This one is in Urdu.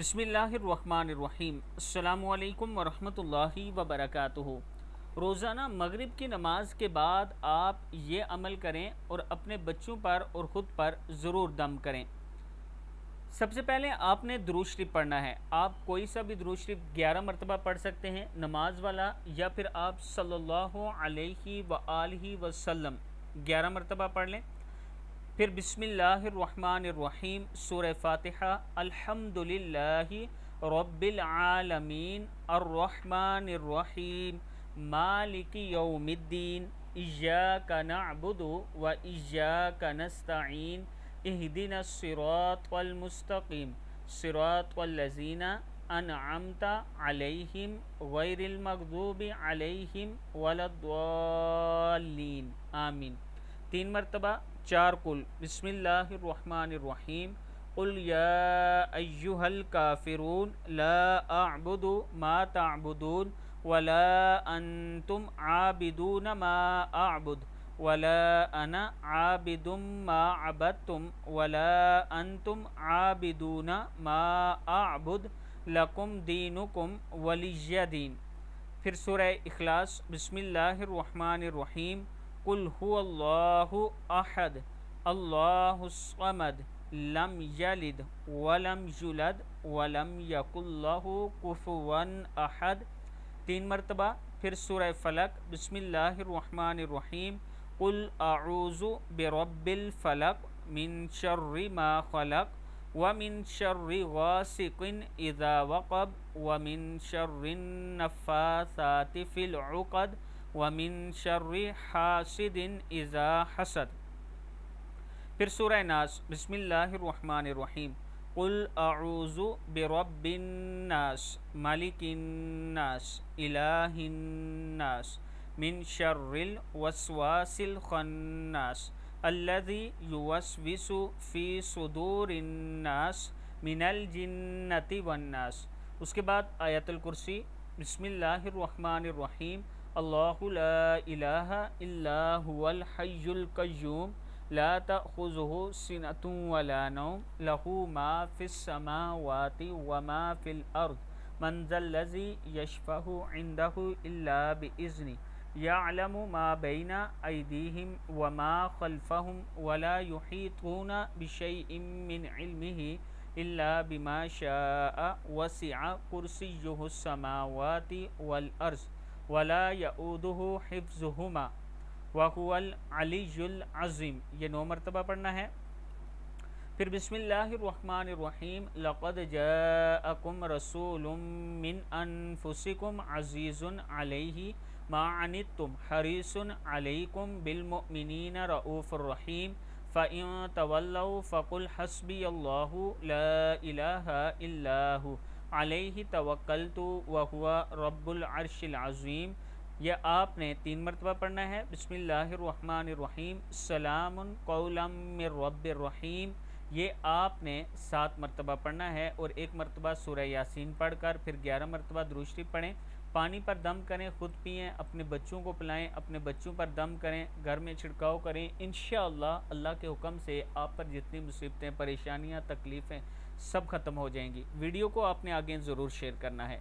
بسم اللہ الرحمن الرحیم۔ السلام علیکم ورحمۃ اللہ وبرکاتہ۔ روزانہ مغرب کی نماز کے بعد آپ یہ عمل کریں اور اپنے بچوں پر اور خود پر ضرور دم کریں۔ سب سے پہلے آپ نے درود شریف پڑھنا ہے۔ آپ کوئی سا بھی درود شریف 11 مرتبہ پڑھ سکتے ہیں نماز والا، یا پھر آپ صلی اللہ علیہ وآلہ وسلم 11 مرتبہ پڑھ لیں۔ پھر بسم اللہ الرحمن الرحیم، سورہ فاتحہ، الحمدللہ رب العالمین، الرحمن الرحیم، مالک یوم الدین، ایاک نعبد و ایاک نستعین، اہدنا الصراط المستقیم، صراط الذین انعمت علیہم غیر المغضوب علیہم ولا الضالین، آمین۔ 3 مرتبہ 4 قل، بسم اللہ الرحمن الرحیم، قل یا ایہا الکافرون لا اعبد ما تعبدون ولا انتم عابدون ما اعبد ولا انا عابد ما عبدتم ولا انتم عابدون ما اعبد لکم دینکم ولی دین۔ پھر سورہ اخلاص، بسم اللہ الرحمن الرحیم، قل هو اللہ احد اللہ الصمد لم یلد ولم یولد ولم یکن لہ کفوا احد۔ 3 مرتبہ۔ پھر سورہ فلق، بسم اللہ الرحمن الرحیم، قل اعوذ برب الفلق من شر ما خلق ومن شر غاسق اذا وقب ومن شر النفاثات فی العقد ومن شر حاسد اذا حسد۔ پھر سورہ ناس، بسم اللہ الرحمن الرحیم، قل اعوذ برب الناس ملک الناس الہ الناس من شر الوسواس الخناس الذی یوسوس فی صدور الناس من الجنۃ والناس۔ اس کے بعد آیت الکرسی، بسم اللہ الرحمن الرحیم، اللہ لا الہ الا هو الحی القیوم لا تأخذہ سنۃ ولا نوم لہ ما فی السماوات وما فی الارض من ذا الذی یشفع عندہ الا بإذنہ یعلم ما بین ایدیہم وما خلفہم ولا یحیطون بشیء من علمہ الا بما شاء وسع کرسیہ السماوات والارض ولا یؤودہ حفظہما وہو العلی العظیم۔ یہ 9 مرتبہ پڑھنا ہے۔ پھر بسم اللہ الرحمن الرحیم، لقد جاءکم رسول من انفسکم عزیز علیہ ما عنتم حریص علیکم بالمؤمنین رؤوف الرحیم فإن تولوا فقل حسبی اللہ لا الہ الا ہو علیہ توکلت وہو رب العرش العظیم۔ یہ آپ نے 3 مرتبہ پڑھنا ہے۔ بسم اللہ الرحمن الرحیم، سلام قولا من رب الرحیم، یہ آپ نے 7 مرتبہ پڑھنا ہے، اور 1 مرتبہ سورہ یاسین پڑھ کر پھر 11 مرتبہ درود شریف پڑھیں۔ پانی پر دم کریں، خود پئیں، اپنے بچوں کو پلائیں، اپنے بچوں پر دم کریں، گھر میں چھڑکاؤ کریں۔ انشاءاللہ اللہ کے حکم سے آپ پر جتنی مصیبتیں، پریشانیاں، تکلیفیں سب ختم ہو جائیں گی۔ ویڈیو کو آپ نے آگے ضرور شیئر کرنا ہے۔